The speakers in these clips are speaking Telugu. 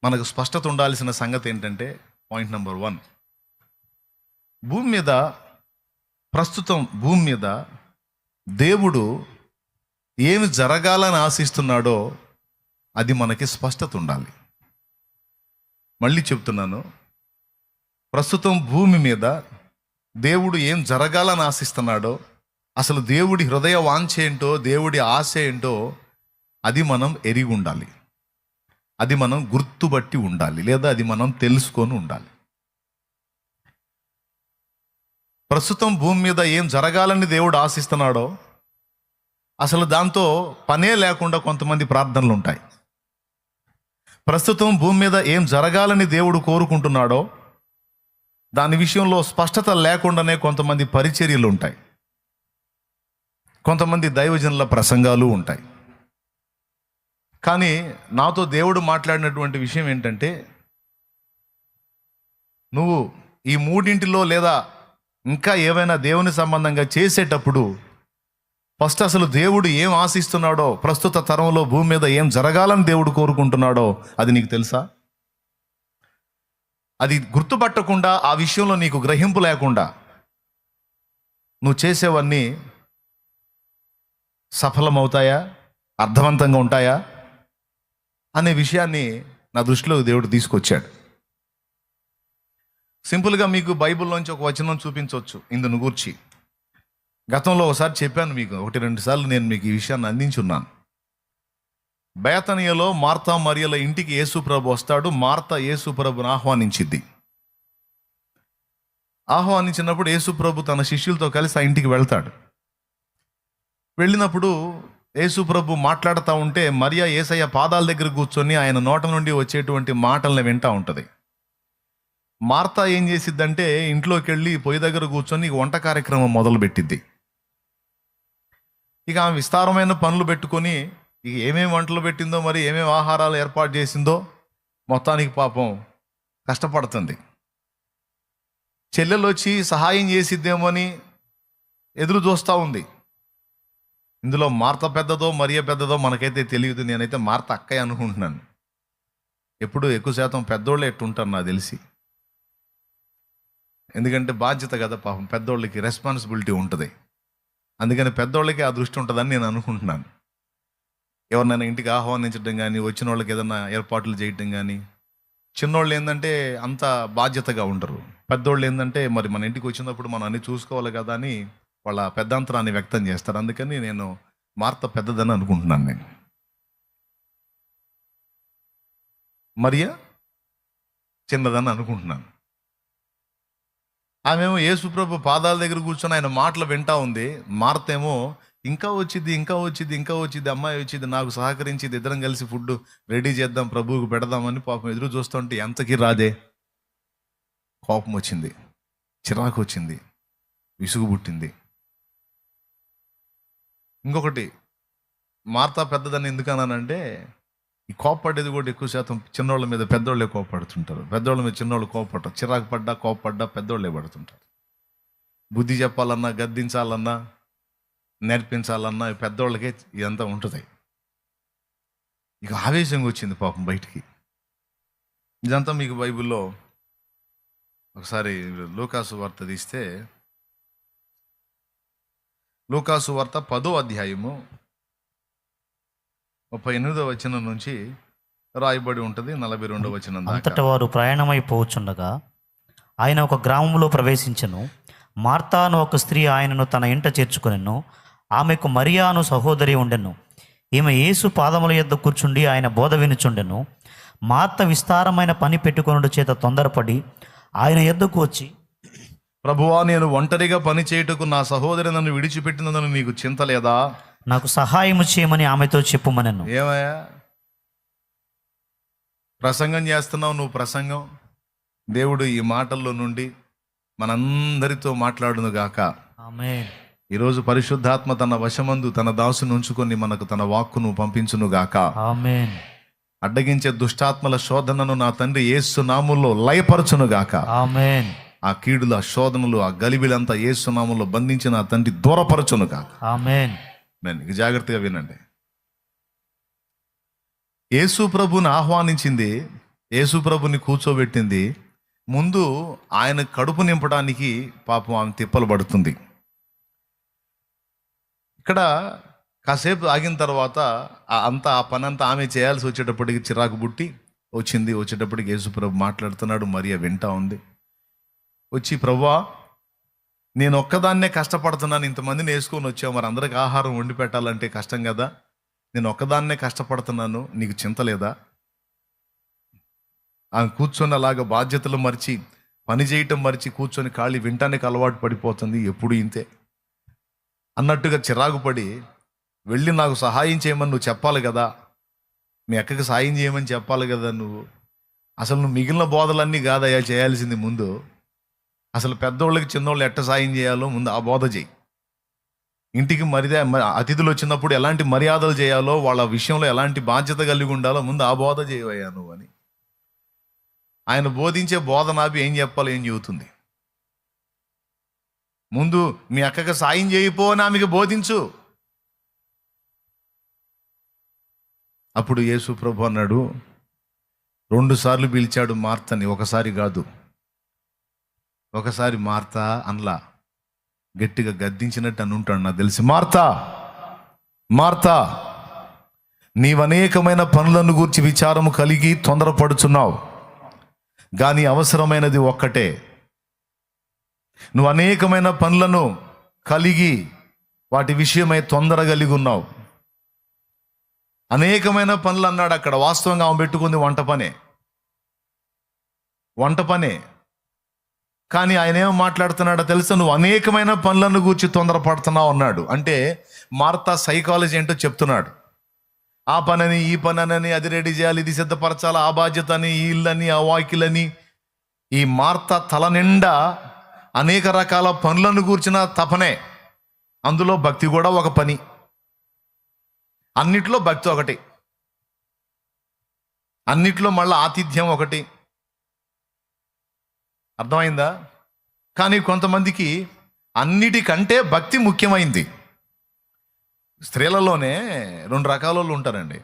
మనకు స్పష్టత ఉండాల్సిన సంగతి ఏంటంటే, పాయింట్ నెంబర్ 1, ప్రస్తుతం భూమి మీద దేవుడు ఏమి జరగాలని ఆశిస్తున్నాడో అది మనకి స్పష్టత ఉండాలి. మళ్ళీ చెప్తున్నాను, ప్రస్తుతం భూమి మీద దేవుడు ఏం జరగాలని ఆశిస్తున్నాడో, అసలు దేవుడి హృదయ వాంఛ ఏంటో, దేవుడి ఆశ ఏంటో అది మనం ఎరిగి ఉండాలి, అది మనం గుర్తుబట్టి ఉండాలి, లేదా అది మనం తెలుసుకొని ఉండాలి. ప్రస్తుతం భూమి మీద ఏం జరగాలని దేవుడు ఆశిస్తున్నాడో అసలు దాంతో పనే లేకుండా కొంతమంది ప్రార్థనలు ఉంటాయి. ప్రస్తుతం భూమి మీద ఏం జరగాలని దేవుడు కోరుకుంటున్నాడో దాని విషయంలో స్పష్టత లేకుండానే కొంతమంది పరిచర్యలు ఉంటాయి, కొంతమంది దైవజనుల ప్రసంగాలు ఉంటాయి. కానీ నాతో దేవుడు మాట్లాడినటువంటి విషయం ఏంటంటే, నువ్వు ఈ మూడింటిలో లేదా ఇంకా ఏవైనా దేవుని సంబంధంగా చేసేటప్పుడు ఫస్ట్ అసలు దేవుడు ఏం ఆశిస్తున్నాడో, ప్రస్తుత తరంలో భూమి మీద ఏం జరగాలని దేవుడు కోరుకుంటున్నాడో అది నీకు తెలుసా? అది గుర్తుపట్టకుండా, ఆ విషయంలో నీకు గ్రహింపు లేకుండా నువ్వు చేసేవన్నీ సఫలమవుతాయా, అర్థవంతంగా ఉంటాయా అనే విషయాన్ని నా దృష్టిలో దేవుడు తీసుకొచ్చాడు. సింపుల్గా మీకు బైబిల్లోంచి ఒక వచనం చూపించవచ్చు ఇందును గూర్చి. గతంలో ఒకసారి చెప్పాను మీకు, 1-2 సార్లు నేను మీకు ఈ విషయాన్ని అందించున్నాను. బేతనియలో మార్తా మరియల ఇంటికి యేసుప్రభు వస్తాడు. మార్త యేసుప్రభుని ఆహ్వానించినప్పుడు యేసుప్రభు తన శిష్యులతో కలిసి ఆ ఇంటికి వెళ్తాడు. వెళ్ళినప్పుడు యేసుప్రభు మాట్లాడుతూ ఉంటే మరియా యేసయ్య పాదాల దగ్గర కూర్చొని ఆయన నోట నుండి వచ్చేటువంటి మాటల్ని వింటూ ఉంటుంది. మార్త ఏం చేసిద్దంటే ఇంట్లోకి వెళ్ళి పొయ్యి దగ్గర కూర్చొని వంట కార్యక్రమం మొదలుపెట్టిద్ది. ఇక ఆమె విస్తారమైన పనులు పెట్టుకొని ఇక ఏమేమి వంటలు పెట్టిందో, మరి ఏమేమి ఆహారాలు ఏర్పాటు చేసిందో, మొత్తానికి పాపం కష్టపడుతుంది. చెల్లెలు వచ్చి సహాయం చేసిద్దేమో అని ఎదురు చూస్తూ ఉంది. ఇందులో మార్త పెద్దదో మరియ పెద్దదో మనకైతే తెలియదు. నేనైతే మార్త అక్కయ్య అనుకుంటున్నాను. ఎప్పుడు ఎక్కువ శాతం పెద్దోళ్ళే ఎట్టుంటారు నాకు తెలిసి, ఎందుకంటే బాధ్యత కదా పాపం, పెద్దోళ్ళకి రెస్పాన్సిబిలిటీ ఉంటుంది. అందుకని పెద్దోళ్ళకి ఆ దృష్టి ఉంటుందని నేను అనుకుంటున్నాను. ఎవరినైనా ఇంటికి ఆహ్వానించడం కానీ, వచ్చిన వాళ్ళకి ఏదైనా ఏర్పాట్లు చేయటం కానీ. చిన్నోళ్ళు ఏంటంటే అంత బాధ్యతగా ఉండరు. పెద్దోళ్ళు ఏంటంటే మరి మన ఇంటికి వచ్చినప్పుడు మనం అన్ని చూసుకోవాలి కదా అని వాళ్ళ పెద్దంతరాన్ని వ్యక్తం చేస్తారు. అందుకని నేను మార్త పెద్దదని అనుకుంటున్నాను. నేను మరియా చిన్నదని అనుకుంటున్నాను. ఆమెమో యేసుప్రభు పాదాల దగ్గర కూర్చొని ఆయన మాటలు వింటా ఉంది. మార్తేమో ఇంకా వచ్చింది అమ్మాయి వచ్చింది, నాకు సహకరించింది, ఇద్దరం కలిసి ఫుడ్ రెడీ చేద్దాం, ప్రభువుకు పెడదామని పాపం ఎదురు చూస్తుంటే ఎంతకీ రాదే. కోపం వచ్చింది, చిరాకు వచ్చింది, విసుగు పుట్టింది. ఇంకొకటి, మార్తా పెద్దదని ఎందుకన్నానంటే, ఈ కోపపడేది కూడా ఎక్కువ శాతం చిన్నోళ్ళ మీద పెద్దోళ్ళే కోపడుతుంటారు. పెద్దోళ్ళ మీద చిన్నోళ్ళు కోపడతారు. చిరాకు పడ్డా కోపపడ్డా పెద్దోళ్ళే పడుతుంటారు. బుద్ధి చెప్పాలన్నా, గద్దించాలన్నా, నేర్పించాలన్నా పెద్దోళ్ళకే ఇదంతా ఉంటుంది. ఇక ఆవేశంగా వచ్చింది పాపం బయటికి. ఇదంతా మీకు బైబిల్లో ఒకసారి లూకాసు వార్త తీస్తే, లూకాసు వార్త 10వ అధ్యాయము 38వ వచనం నుంచి రాయబడి ఉంటుంది 42వ వచనం దాకా. అంతట వారు ప్రయాణమైపోవచ్చుండగా ఆయన ఒక గ్రామంలో ప్రవేశించెను. మార్తాను ఒక స్త్రీ ఆయనను తన ఇంట చేర్చుకొనెను. ఆమెకు మరియాను సహోదరి ఉండెను. ఈమె యేసు పాదముల యొద్ద కూర్చుండి ఆయన బోధ వినుచుండెను. మార్త విస్తారమైన పని పెట్టుకొనుట చేత తొందరపడి ఆయన యొద్దకు వచ్చి, ప్రభువా, నేను ఒంటరిగా పని చేయుటకు నా సహోదరి నన్ను విడిచిపెట్టినందుకు నీకు చింత లేదా? నాకు సహాయము చేయమని ఆమెతో చెప్పుమనెను. ఏమయ్యా, ప్రసంగం చేస్తున్నావు నువ్వు, ప్రసంగం. దేవుడు ఈ మాటల్లో నుండి మనందరితో మాట్లాడును గాక. ఆమేన్. ఈరోజు పరిశుద్ధాత్మ తన వశమందు తన దాసును ఉంచుకొని మనకు తన వాక్కును పంపించును గాక. ఆమేన్. అడ్డగించే దుష్టాత్మల శోధనను నా తండ్రి యేసు నామములో లయపరచును గాక. ఆమేన్. ఆ కీడులు, ఆ శోధనలు, ఆ గలిబిలంతా యేసు నామములో బంధించి నా తండ్రి దూరపరచును గాక. ఆమేన్. ఇక జాగ్రత్తగా వినండి. యేసు ప్రభుని ఆహ్వానించింది యేసు ప్రభుని కూర్చోబెట్టింది ముందు ఆయన కడుపు నింపడానికి. పాపం ఆమె తిప్పలు పడుతుంది. ఇక్కడ కాసేపు ఆగిన తర్వాత ఆ పని అంతా ఆమె చేయాల్సి వచ్చేటప్పటికి చిరాకు పుట్టి వచ్చేటప్పటికి యేసు ప్రభు మాట్లాడుతున్నాడు. మరియ వింటా ఉంది. వచ్చి, ప్రభువా, నేను ఒక్కదాన్నే కష్టపడుతున్నాను, ఇంతమందిని వేసుకొని వచ్చావు, మరి అందరికి ఆహారం వండి పెట్టాలంటే కష్టం కదా, నేను ఒక్కదాన్నే కష్టపడుతున్నాను, నీకు చింత లేదా? ఆమె కూర్చొని అలాగా బాధ్యతలు మర్చి, పని చేయటం మర్చి కూర్చొని ఖాళీ వింటానికి అలవాటు పడిపోతుంది. ఎప్పుడు ఇంతే అన్నట్టుగా చిరాకు పడి వెళ్ళి, నాకు సహాయం చేయమని నువ్వు చెప్పాలి కదా, మీ అక్కకి సాయం చేయమని చెప్పాలి కదా, అసలు నువ్వు మిగిలిన బోధలన్నీ కాదయ్యా చేయాల్సింది. ముందు అసలు పెద్దోళ్ళకి చిన్నోళ్ళు ఎట్ట సాయం చేయాలో ముందు ఆ బోధ చేయి. ఇంటికి అతిథులు వచ్చినప్పుడు ఎలాంటి మర్యాదలు చేయాలో, వాళ్ళ విషయంలో ఎలాంటి బాధ్యత కలిగి ఉండాలో ముందు ఆ బోధ చేయవయ్యా నువ్వు అని. ఆయన బోధించే బోధ నాపి ఏం చెప్పాలో ఏం చెబుతుంది. ముందు మీ అక్కకి సాయం చేయపో అని ఆమెకి బోధించు. అప్పుడు యేసు ప్రభు అన్నాడు, 2 సార్లు పిలిచాడు మార్తని, ఒకసారి కాదు. ఒకసారి మార్తా అనలా, గట్టిగా గద్దించినట్టు అని ఉంటాడు నాకు తెలిసి. మార్తా, మార్తా, నీవనేకమైన పనులను గూర్చి విచారము కలిగి తొందరపడుచున్నావు, కానీ అవసరమైనది ఒక్కటే. నువ్వు అనేకమైన పనులను కలిగి వాటి విషయమై తొందర కలిగి ఉన్నావు. అనేకమైన పనులు అన్నాడు అక్కడ. వాస్తవంగా ఆమె పెట్టుకుంది వంట పనే. కానీ ఆయన ఏమో మాట్లాడుతున్నాడో తెలుసా, నువ్వు అనేకమైన పనులను గూర్చి తొందరపడుతున్నావు అన్నాడు. అంటే మార్తా సైకాలజీ ఏంటో చెప్తున్నాడు. ఆ పనని, ఈ పనని, అది రెడీ చేయాలి, ఇది సిద్ధపరచాలి, ఆ బాధ్యత అని, ఈ ఇల్లని, ఆ వాకిలని. ఈ మార్తా తల నిండా అనేక రకాల పనులను గూర్చిన తపనే. అందులో భక్తి కూడా ఒక పని. అన్నిట్లో భక్తి ఒకటి, అన్నిట్లో మళ్ళీ ఆతిథ్యం ఒకటి. అర్థమైందా? కానీ కొంతమందికి అన్నిటికంటే భక్తి ముఖ్యమైంది. స్త్రీలలోనే 2 రకాల వాళ్ళు ఉంటారండి.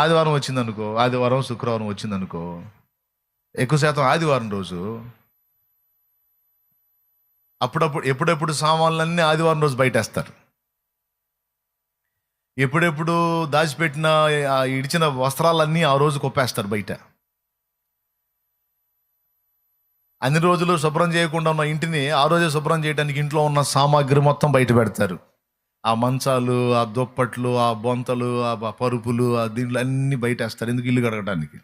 ఆదివారం వచ్చిందనుకో, ఆదివారం శుక్రవారం వచ్చిందనుకో, ఎక్కువ శాతం ఆదివారం రోజు ఎప్పుడెప్పుడు సామాన్లన్నీ ఆదివారం రోజు బయటేస్తారు. ఎప్పుడెప్పుడు దాచిపెట్టిన ఇడిచిన వస్త్రాలన్నీ ఆ రోజు కొప్పేస్తారు బయట. అన్ని రోజులు శుభ్రం చేయకుండా ఉన్న ఇంటిని ఆ రోజే శుభ్రం చేయడానికి ఇంట్లో ఉన్న సామాగ్రి మొత్తం బయట పెడతారు. ఆ మంచాలు, ఆ దుప్పట్లు, ఆ బొంతలు, ఆ పరుపులు, ఆ దీంట్లో అన్నీ బయటేస్తారు. ఎందుకు? ఇల్లు కడగడానికి.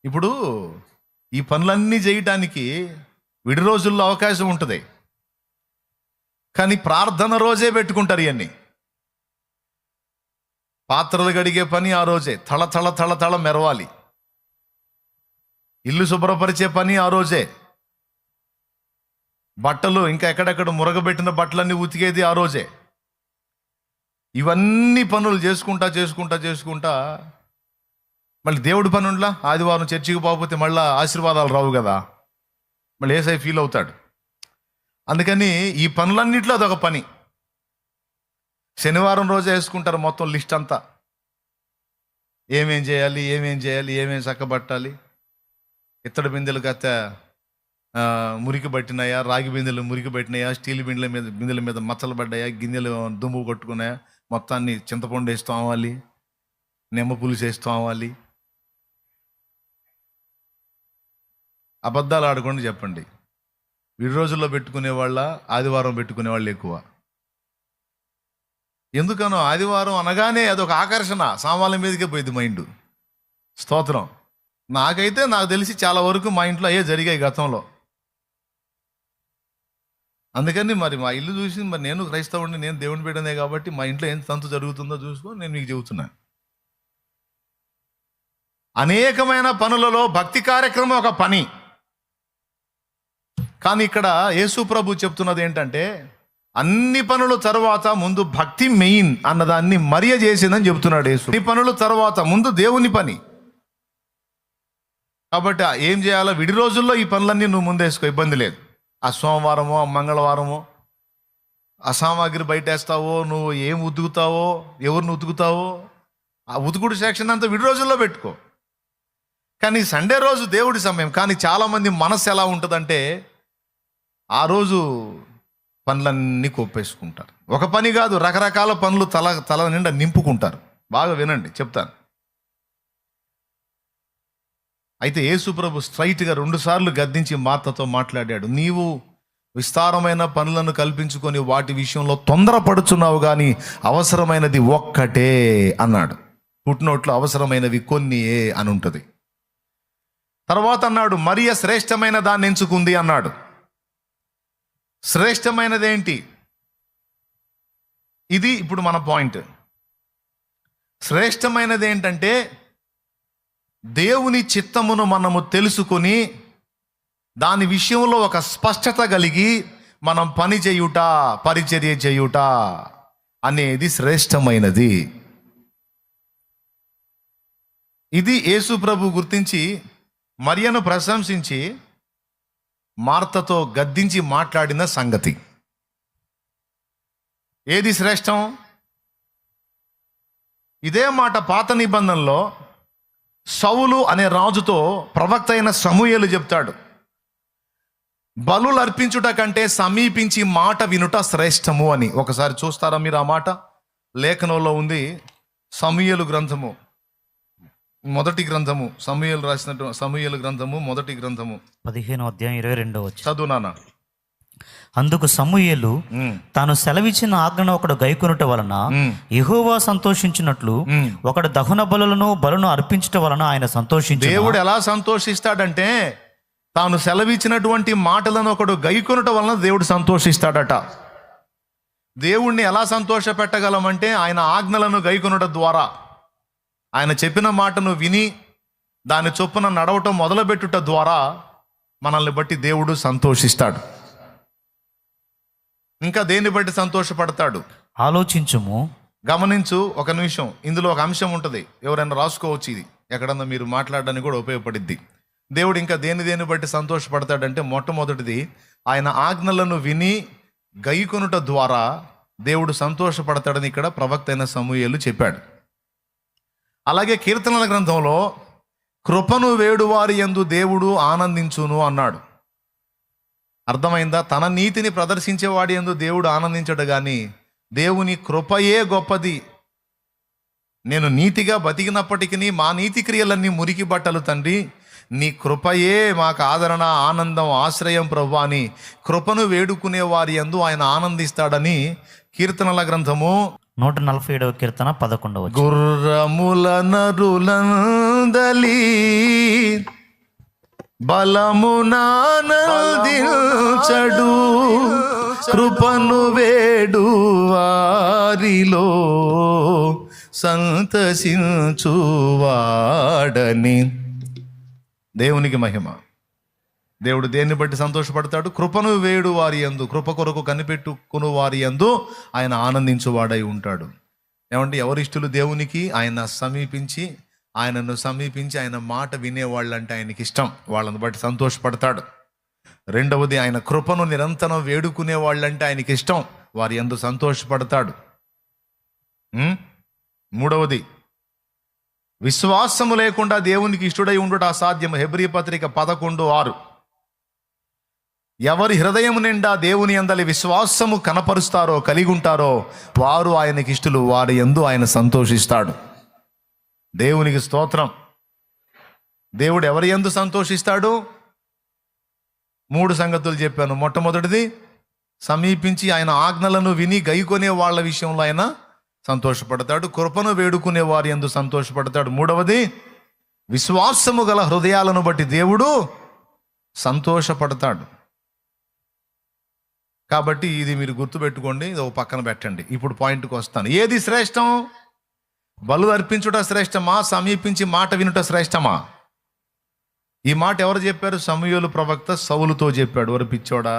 ఇప్పుడు ఈ పనులన్నీ చేయటానికి విడి రోజుల్లో అవకాశం ఉంటుంది, కానీ ప్రార్థన రోజే పెట్టుకుంటారు ఇవన్నీ. పాత్రలు గడిగే పని ఆ రోజే, తళ తళ తళ తళ మెరవాలి. ఇల్లు శుభ్రపరిచే పని ఆ రోజే. బట్టలు ఇంకా ఎక్కడెక్కడ మురగబెట్టిన బట్టలన్నీ ఉతికేది ఆ రోజే. ఇవన్నీ పనులు చేసుకుంటా మళ్ళీ దేవుడి పని ఉండలా. ఆదివారం చర్చికి పోకపోతే మళ్ళీ ఆశీర్వాదాలు రావు కదా, మళ్ళీ ఏసై ఫీల్ అవుతాడు. అందుకని ఈ పనులన్నింటిలో అదొక పని. శనివారం రోజే వేసుకుంటారు మొత్తం లిస్ట్ అంతా. ఏమేం చేయాలి, ఏమేం చక్కబట్టాలి. ఇత్తడి బిందెలు కత్త మురికి పట్టినాయా, రాగి బిందెలు మురికి పట్టినాయా, స్టీల్ బిందెల మీద మచ్చలు పడ్డాయా, గిన్నెలు దుమ్ము కొట్టుకున్నాయా, మొత్తాన్ని చింతపండు వేస్తూ అవ్వాలి, నిమ్మ పులుసు వేస్తూ అవ్వాలి. అబద్ధాలు ఆడకుండా చెప్పండి, విడి రోజుల్లో పెట్టుకునే వాళ్ళ, ఆదివారం పెట్టుకునే వాళ్ళు ఎక్కువ. ఎందుకనో ఆదివారం అనగానే అదొక ఆకర్షణ, సామాన్ల మీదకే పోయింది మైండ్. స్తోత్రం. నాకు తెలిసి చాలా వరకు మా ఇంట్లో అయ్యే జరిగాయి గతంలో. అందుకని మరి మా ఇల్లు చూసి మరి నేను క్రైస్తవుడిని, నేను దేవుని బిడ్డనే కాబట్టి మా ఇంట్లో ఏం తంతు జరుగుతుందో చూసుకొని నేను మీకు చెబుతున్నాను. అనేకమైన పనులలో భక్తి కార్యక్రమం ఒక పని. కానీ ఇక్కడ యేసు ప్రభు చెప్తున్నది ఏంటంటే, అన్ని పనుల తర్వాత ముందు భక్తి మెయిన్ అన్నదాన్ని మరియ చేసిందని చెబుతున్నాడు యేసు. ఈ పనుల తర్వాత ముందు దేవుని పని. కాబట్టి ఏం చేయాలో విడి రోజుల్లో ఈ పనులన్నీ నువ్వు ముందేసుకో, ఇబ్బంది లేదు. ఆ సోమవారమో, ఆ మంగళవారమో ఆ సామాగ్రి బయటేస్తావో, నువ్వు ఏం ఉతుకుతావో, ఎవరిని ఉతుకుతావో, ఆ ఉతుకుడు సెక్షన్ అంతా విడి రోజుల్లో పెట్టుకో. కానీ సండే రోజు దేవుడి సమయం. కానీ చాలామంది మనసు ఎలా ఉంటుందంటే ఆ రోజు పనులన్నీ కొప్పేసుకుంటారు. ఒక పని కాదు, రకరకాల పనులు తల నిండా నింపుకుంటారు. బాగా వినండి, చెప్తాను. అయితే యేసు ప్రభు స్ట్రైట్గా 2 సార్లు గద్దించి మార్తతో మాట్లాడాడు. నీవు విస్తారమైన పనులను కల్పించుకొని వాటి విషయంలో తొందరపడుచున్నావు, కానీ అవసరమైనది ఒక్కటే అన్నాడు. పుట్టినోట్లో అవసరమైనవి కొన్ని అని ఉంటుంది. తర్వాత అన్నాడు, మరియ శ్రేష్టమైన దాన్ని ఎంచుకుంది అన్నాడు. శ్రేష్టమైనదేంటి? ఇది ఇప్పుడు మన పాయింట్. శ్రేష్టమైనది ఏంటంటే దేవుని చిత్తమును మనము తెలుసుకొని దాని విషయంలో ఒక స్పష్టత కలిగి మనం పని చేయుట, పరిచర్య చేయుట అనేది శ్రేష్టమైనది. ఇది యేసు ప్రభు గుర్తించి మరియను ప్రశంసించి మార్తతో గద్దించి మాట్లాడిన సంగతి. ఏది శ్రేష్టం? ఇదే మాట పాత నిబంధనలో సౌలు అనే రాజుతో ప్రవక్త అయిన సమూయేలు చెప్తాడు. బలులు అర్పించుట కంటే సమీపించి మాట వినుట శ్రేష్టము అని. ఒకసారి చూస్తారా మీరు ఆ మాట? లేఖనంలో ఉంది. సమూయేలు గ్రంథము మొదటి గ్రంథము, సమూయేలు రాసినట్టు సమూయేలు గ్రంథము మొదటి గ్రంథము 15వ అధ్యాయం 22వ వచనం. చదువు నాన్న. అందుకు సమూయేలు తాను సెలవిచ్చిన ఆజ్ఞను ఒకడు గైకొనుట వలన యెహోవా సంతోషించినట్లు ఒకడు దహన బలులను అర్పించటం వలన ఆయన సంతోషించు. దేవుడు ఎలా సంతోషిస్తాడంటే తాను సెలవిచ్చినటువంటి మాటలను ఒకడు గైకొనుట వలన దేవుడు సంతోషిస్తాడట. దేవుణ్ణి ఎలా సంతోష పెట్టగలమంటే ఆయన ఆజ్ఞలను గైకొనుట ద్వారా, ఆయన చెప్పిన మాటను విని దాని చొప్పున నడవటం మొదలుపెట్టుట ద్వారా మనల్ని బట్టి దేవుడు సంతోషిస్తాడు. ఇంకా దేన్ని బట్టి సంతోషపడతాడు? ఆలోచించుము. గమనించు, ఒక నిమిషం. ఇందులో ఒక అంశం ఉంటుంది, ఎవరైనా రాసుకోవచ్చు. ఇది ఎక్కడన్నా మీరు మాట్లాడడానికి కూడా ఉపయోగపడిద్ది. దేవుడు ఇంకా దేన్ని బట్టి సంతోషపడతాడంటే మొట్టమొదటిది ఆయన ఆజ్ఞలను విని గైకొనుట ద్వారా దేవుడు సంతోషపడతాడని ఇక్కడ ప్రవక్త అయిన సమూయేలు చెప్పాడు. అలాగే కీర్తనల గ్రంథంలో కృపను వేడువారి యందు దేవుడు ఆనందించును అన్నాడు. అర్థమైందా? తన నీతిని ప్రదర్శించేవాడి యందు దేవుడు ఆనందించడు, కానీ దేవుని కృపయే గొప్పది. నేను నీతిగా బతికినప్పటికీ మా నీతి క్రియలన్నీ మురికి బట్టలు తండ్రి, నీ కృపయే మాకు ఆదరణ, ఆనందం, ఆశ్రయం ప్రభువా అని కృపను వేడుకునే వారి యందు ఆయన ఆనందిస్తాడని కీర్తనల గ్రంథము 147వ కీర్తన 11వ వచనం. గుర్రముల నరులందలి బలమునానందించడు, కృపను వేడు వారిలో సంతసించువాడని. దేవునికి మహిమ. దేవుడు దేన్ని బట్టి సంతోషపడతాడు? కృపను వేడు వారి యందు, కృప కొరకు కనిపెట్టుకుని వారి యందు ఆయన ఆనందించువాడై ఉంటాడు. ఏమంటే ఎవరిష్టులు దేవునికి? ఆయనను సమీపించి ఆయన మాట వినేవాళ్ళంటే ఆయనకి ఇష్టం. వాళ్ళని బట్టి సంతోషపడతాడు. రెండవది, ఆయన కృపను నిరంతరం వేడుకునే వాళ్ళంటే ఆయనకి ఇష్టం. వారి యందు సంతోషపడతాడు. మూడవది, విశ్వాసము లేకుండా దేవునికి ఇష్టడై ఉండుట అసాధ్యం. హెబ్రీ పత్రిక 11:6. ఎవరి హృదయం నిండా దేవుని యందలి విశ్వాసము కనపరుస్తారో, కలిగి ఉంటారో వారు ఆయనకి ఇష్టలు. వారి యందు ఆయన సంతోషిస్తాడు. దేవునికి స్తోత్రం. దేవుడు ఎవరి యందు సంతోషిస్తాడు? 3 సంగతులు చెప్పాను. మొట్టమొదటిది, సమీపించి ఆయన ఆజ్ఞలను విని గైకొనే వాళ్ళ విషయంలో ఆయన సంతోషపడతాడు. కృపను వేడుకునే వారి యందు సంతోషపడతాడు. మూడవది, విశ్వాసము గల హృదయాలను బట్టి దేవుడు సంతోషపడతాడు. కాబట్టి ఇది మీరు గుర్తుపెట్టుకోండి, ఇది ఒక పక్కన పెట్టండి. ఇప్పుడు పాయింట్కి వస్తాను. ఏది శ్రేష్టం? బలు అర్పించుట శ్రేష్టమా, సమీపించి మాట వినుట శ్రేష్టమా? ఈ మాట ఎవరు చెప్పారు? సమూయేలు ప్రవక్త సౌలుతో చెప్పాడు. ఎవరు పిచ్చోడా,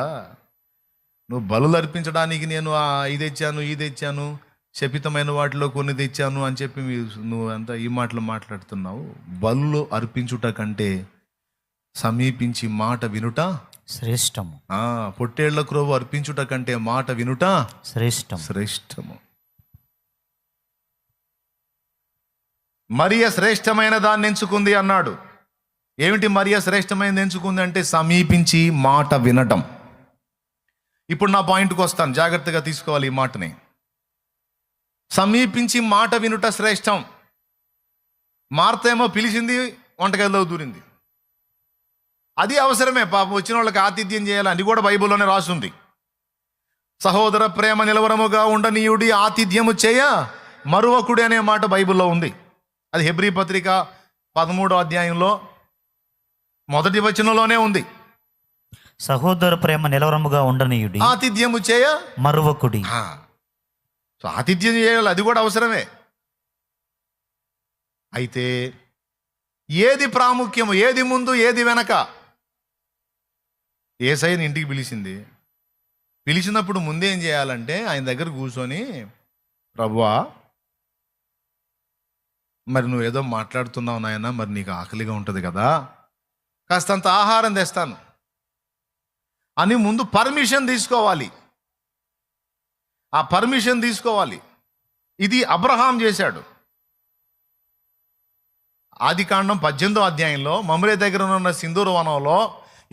నువ్వు బలు అర్పించడానికి నేను ఇది తెచ్చాను, శపితమైన వాటిలో కొన్ని తెచ్చాను అని చెప్పి నువ్వు అంతా ఈ మాటలు మాట్లాడుతున్నావు. బలు అర్పించుట కంటే సమీపించి మాట వినుట శ్రేష్టము. పొట్టేళ్ల క్రోవు అర్పించుట కంటే మాట వినుట శ్రేష్టము. మరియ శ్రేష్టమైన దాన్ని ఎంచుకుంది అన్నాడు. ఏమిటి మరియ శ్రేష్టమైనది ఎంచుకుంది అంటే సమీపించి మాట వినటం. ఇప్పుడు నా పాయింట్కి వస్తాను, జాగ్రత్తగా తీసుకోవాలి ఈ మాటని. సమీపించి మాట వినుట శ్రేష్టం. మార్త ఏమో పిలిచింది, వంటగదిలో దూరింది. అది అవసరమే, పాపం వచ్చిన వాళ్ళకి ఆతిథ్యం చేయాలి, అది కూడా బైబిల్లోనే రాసుంది. సహోదర ప్రేమ నిలవరముగా ఉండనీయుడి, ఆతిథ్యము చేయ మరువకుడి అనే మాట బైబిల్లో ఉంది. అది హెబ్రీ పత్రిక 13వ అధ్యాయంలో 1వ వచనంలోనే ఉంది. సహోదర ప్రేమ నిలవరముగా ఉండనీయుడి, ఆతిథ్యము చేయ మరువకుడి. సో ఆతిథ్యం చేయాలి, అది కూడా అవసరమే. అయితే ఏది ప్రాముఖ్యము, ఏది ముందు, ఏది వెనక? యేసయ్యని ఇంటికి పిలిచినప్పుడు ముందేం చేయాలంటే ఆయన దగ్గర కూర్చొని, ప్రభువా మరి నువ్వు ఏదో మాట్లాడుతున్నావు నాయన, మరి నీకు ఆకలిగా ఉంటుంది కదా, కాస్తంత ఆహారం తెస్తాను అని ముందు పర్మిషన్ తీసుకోవాలి. ఆ పర్మిషన్ తీసుకోవాలి. ఇది అబ్రహాం చేశాడు. ఆదికాండం 18వ అధ్యాయంలో మమ్రే దగ్గర ఉన్న సింధూర వనంలో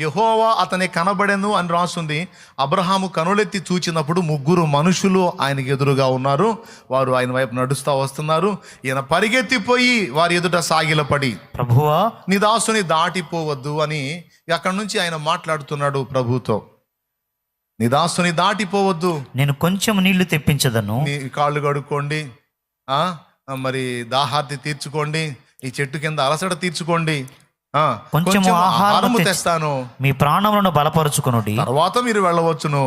యెహోవా అతని కనబడెను అని రాస్తుంది. అబ్రహాము కనులెత్తి చూచినప్పుడు 3 మనుషులు ఆయనకి ఎదురుగా ఉన్నారు. వారు ఆయన వైపు నడుస్తూ వస్తున్నారు. ఈయన పరిగెత్తిపోయి వారి ఎదుట సాగిలపడి, ప్రభువా నీ దాసుని దాటిపోవద్దు అని అక్కడి నుంచి ఆయన మాట్లాడుతున్నాడు ప్రభుతో. నీ దాసుని దాటిపోవద్దు, నేను కొంచెం నీళ్లు తెప్పించదను, నీ కాళ్ళు కడుక్కోండి, మరి దాహార్తి తీర్చుకోండి, ఈ చెట్టు కింద అలసట తీర్చుకోండి, కొంచెం ఆహారము తెస్తాను, మీ ప్రాణములను బలపరుచుకొనుడి, తర్వాత మీరు వెళ్ళవచ్చును.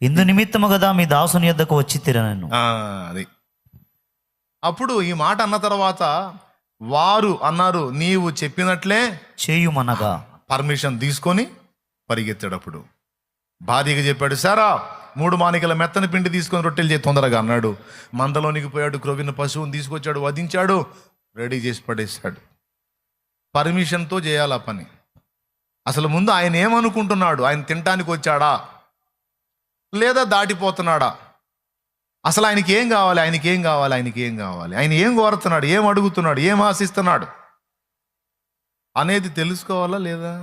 ఇందు నిమిత్తము కదా మీ దాసుని యొద్దకు వచ్చి తిరనను. అది అప్పుడు ఈ మాట అన్న తర్వాత వారు అన్నారు, నీవు చెప్పినట్లే చేయుమనగా పర్మిషన్ తీసుకొని పరిగెత్తాడు. అప్పుడు భార్యగా చెప్పాడు, సారా 3 మానికల మెత్తని పిండి తీసుకొని రొట్టెలు చేసి తొందరగా అన్నాడు. మందలోనికి పోయాడు, క్రొవ్విన పశువుని తీసుకొచ్చాడు, వధించాడు, రెడీ చేసి పడేశాడు. పర్మిషన్తో చేయాలి ఆ పని. అసలు ముందు ఆయన ఏమనుకుంటున్నాడు? ఆయన తినటానికి వచ్చాడా లేదా దాటిపోతున్నాడా? అసలు ఆయనకి ఏం కావాలి? ఆయన ఏం కోరుతున్నాడు, ఏం అడుగుతున్నాడు, ఏం ఆశిస్తున్నాడు అనేది తెలుసుకోవాలా లేదా?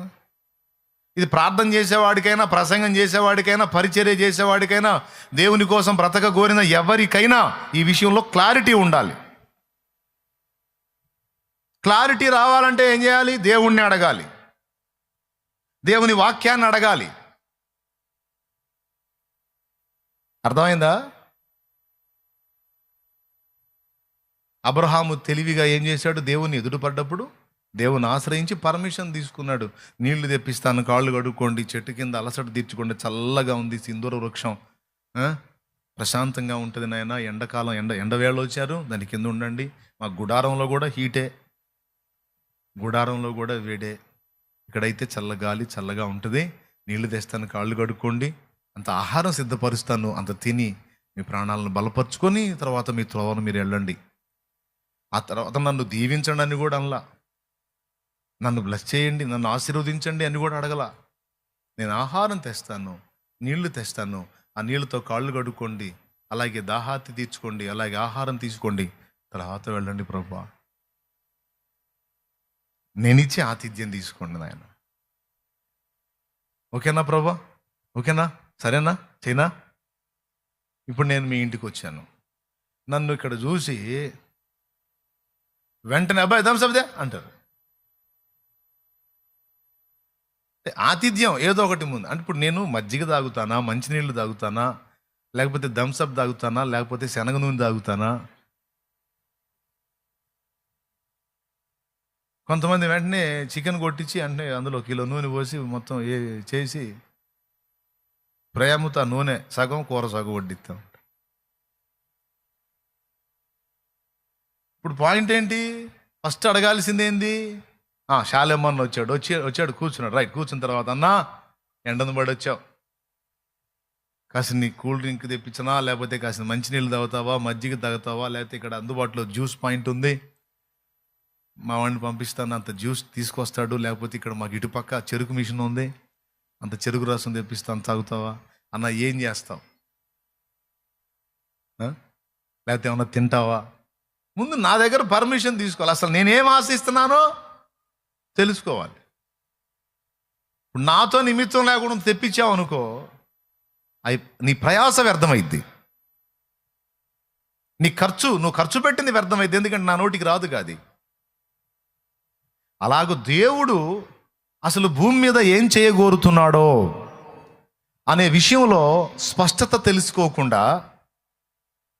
ఇది ప్రార్థన చేసేవాడికైనా, ప్రసంగం చేసేవాడికైనా, పరిచర్య చేసేవాడికైనా, దేవుని కోసం బ్రతక కోరిన ఎవరికైనా ఈ విషయంలో క్లారిటీ ఉండాలి. క్లారిటీ రావాలంటే ఏం చేయాలి? దేవుణ్ణి అడగాలి, దేవుని వాక్యాన్ని అడగాలి. అర్థమైందా? అబ్రహాము తెలివిగా ఏం చేశాడు? దేవుని ఎదురుపడ్డప్పుడు దేవుని ఆశ్రయించి పర్మిషన్ తీసుకున్నాడు. నీళ్లు తెప్పిస్తాను, కాళ్ళు కడుక్కోండి, చెట్టు కింద అలసట తీర్చుకోండి, చల్లగా ఉంది, సింధూర వృక్షం, ప్రశాంతంగా ఉంటుంది నాయన. ఎండాకాలం ఎండవేళ వచ్చారు, దాని కింద ఉండండి. మా గుడారంలో కూడా హీటే, గుడారంలో కూడా వేడే, ఇక్కడైతే చల్లగాలి, చల్లగా ఉంటుంది. నీళ్లు తెస్తాను, కాళ్ళు కడుక్కోండి, అంత ఆహారం సిద్ధపరుస్తాను, అంత తిని మీ ప్రాణాలను బలపరుచుకొని తర్వాత మీ త్రోవను మీరు వెళ్ళండి. ఆ తర్వాత నన్ను దీవించండి అని కూడా అనలా, నన్ను బ్లెస్ చేయండి, నన్ను ఆశీర్వదించండి అని కూడా అడగల. నేను ఆహారం తెస్తాను, నీళ్లు తెస్తాను, ఆ నీళ్ళతో కాళ్ళు కడుక్కోండి, అలాగే దాహార్తి తీర్చుకోండి, అలాగే ఆహారం తీసుకోండి, తర్వాత వెళ్ళండి ప్రభువా, నేనిచ్చే ఆతిథ్యం తీసుకోండి నాయన. ఓకేనా ప్రభా? ఓకేనా? సరేనా? చైనా? ఇప్పుడు నేను మీ ఇంటికి వచ్చాను, నన్ను ఇక్కడ చూసి వెంటనే అబ్బాయి థమ్సప్దే అంటారు. ఆతిథ్యం ఏదో ఒకటి ముందు అంటే, ఇప్పుడు నేను మజ్జిగ తాగుతానా, మంచినీళ్ళు తాగుతానా, లేకపోతే థమ్సప్ తాగుతానా, లేకపోతే శనగ నూనె తాగుతానా? కొంతమంది వెంటనే చికెన్ కొట్టించి అంటే అందులో కిలో నూనె పోసి మొత్తం చేసి ప్రేమతో నూనె సగం, కూర సగం వడ్డిస్తాం. ఇప్పుడు పాయింట్ ఏంటి? ఫస్ట్ అడగాల్సింది ఏంది? శాలేమన్న వచ్చాడు కూర్చున్నాడు. రైట్, కూర్చున్న తర్వాత, అన్నా ఎండను పడి వచ్చావు, కాసిన నీ కూల్ డ్రింక్ తెప్పించనా, లేకపోతే కాసిన మంచినీళ్ళు తాగుతావా, మజ్జిగ తాగుతావా, లేకపోతే ఇక్కడ అందుబాటులో జ్యూస్ పాయింట్ ఉంది, మా వాడిని పంపిస్తాను, అంత జ్యూస్ తీసుకొస్తాడు, లేకపోతే ఇక్కడ మాకు ఇటుపక్క చెరుకు మిషన్ ఉంది, అంత చెరుకు రసం తెప్పిస్తాను, తాగుతావా అన్న? ఏం చేస్తావు? లేకపోతే ఏమన్నా తింటావా? ముందు నా దగ్గర పర్మిషన్ తీసుకోవాలి. అసలు నేనేం ఆశిస్తున్నానో తెలుసుకోవాలి. ఇప్పుడు నాతో నిమిత్తం లేకుండా తెప్పించావు అనుకో, నీ ప్రయాస వ్యర్థమైద్ది. నువ్వు ఖర్చు పెట్టింది వ్యర్థమైద్ది. ఎందుకంటే నా నోటికి రాదు కాదు. అలాగూ దేవుడు అసలు భూమి మీద ఏం చేయగోరుతున్నాడో అనే విషయంలో స్పష్టత తెలుసుకోకుండా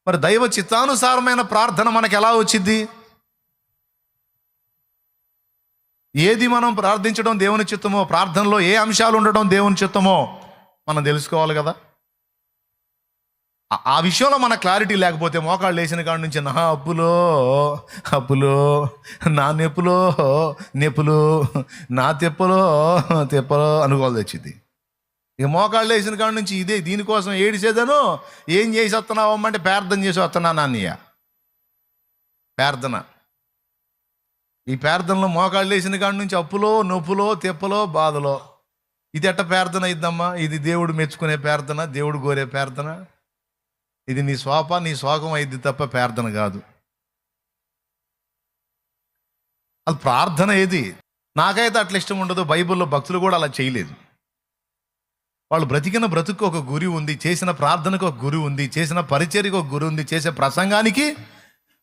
మరి దైవ చిత్తానుసారమైన ప్రార్థన మనకు ఎలా వచ్చింది? ఏది మనం ప్రార్థించడం దేవుని చిత్తమో, ప్రార్థనలో ఏ అంశాలు ఉండడం దేవుని చిత్తమో మనం తెలుసుకోవాలి కదా. ఆ విషయంలో మన క్లారిటీ లేకపోతే మోకాళ్ళు వేసిన కాడ నుంచి నా అప్పులో నా నెప్పులు నా తెప్పలో అనుకోవాలి వచ్చింది. ఇక మోకాళ్ళు వేసిన కాడ నుంచి ఇదే దీనికోసం ఏడిసేదను. ఏం చేసి వస్తున్నావు అంటే ప్రార్థన చేసి వస్తున్నాను అన్నయ్య. ప్రార్థన, ఈ ప్రార్థనలో మోకాళ్ళు వేసిన కాడ నుంచి అప్పులో నొప్పులో తెప్పలో బాధలో. ఇది ఎట్ట ప్రార్థన ఇద్దమ్మా? ఇది దేవుడు మెచ్చుకునే ప్రార్థన, దేవుడు కోరే ప్రార్థన. ఇది నీ శోకం అయింది తప్ప ప్రార్థన కాదు. అది ప్రార్థన ఏది? నాకైతే అట్లా ఇష్టం ఉండదు. బైబిల్లో భక్తులు కూడా అలా చేయలేదు. వాళ్ళు బ్రతికిన బ్రతుకు ఒక గురి ఉంది, చేసిన ప్రార్థనకు ఒక గురి ఉంది, చేసిన పరిచర్యకు ఒక గురి ఉంది, చేసే ప్రసంగానికి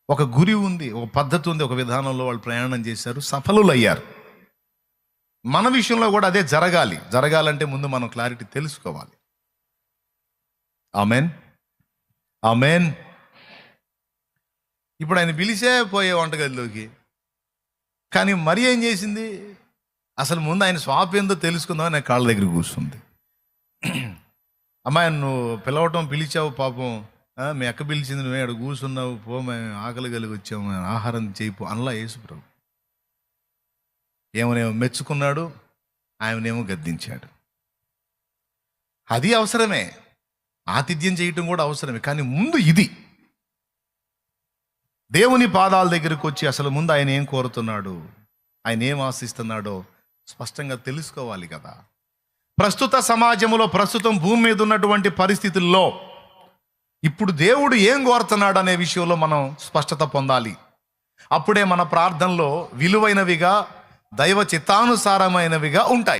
ఒక గురి ఉంది, ఒక పద్ధతి ఉంది, ఒక విధానంలో వాళ్ళు ప్రయాణం చేశారు, సఫలులయ్యారు. మన విషయంలో కూడా అదే జరగాలంటే ముందు మనం క్లారిటీ తెలుసుకోవాలి. ఆమెన్. ఇప్పుడు ఆయన పిలిచే పోయే వంటగదిలోకి, కానీ మరి ఏం చేసింది? అసలు ముందు ఆయన స్వాప్ ఏందో తెలుసుకుందామని నా కాళ్ళ దగ్గర కూర్చుంది. అమ్మాయి, నువ్వు పిలిచావు పాపం, మీ అక్క పిలిచింది, నువ్వే అక్కడ కూర్చున్నావు, పో, మేము ఆకలి కలిగి వచ్చాము, ఆహారం చేయిపో అనలా యేసుప్రభు. ఏమనేమో మెచ్చుకున్నాడు, ఆయననేమో గద్దించాడు. అది అవసరమే, ఆతిథ్యం చేయటం కూడా అవసరమే. కానీ ముందు ఇది దేవుని పాదాల దగ్గరికి వచ్చి అసలు ముందు ఆయన ఏం కోరుతున్నాడు, ఆయన ఏం ఆశిస్తున్నాడో స్పష్టంగా తెలుసుకోవాలి కదా. ప్రస్తుత సమాజంలో, ప్రస్తుతం భూమి మీద ఉన్నటువంటి పరిస్థితుల్లో ఇప్పుడు దేవుడు ఏం కోరుతున్నాడు అనే విషయంలో మనం స్పష్టత పొందాలి. అప్పుడే మన ప్రార్థనలో విలువైనవిగా, దైవ చిత్తానుసారమైనవిగా ఉంటాయి.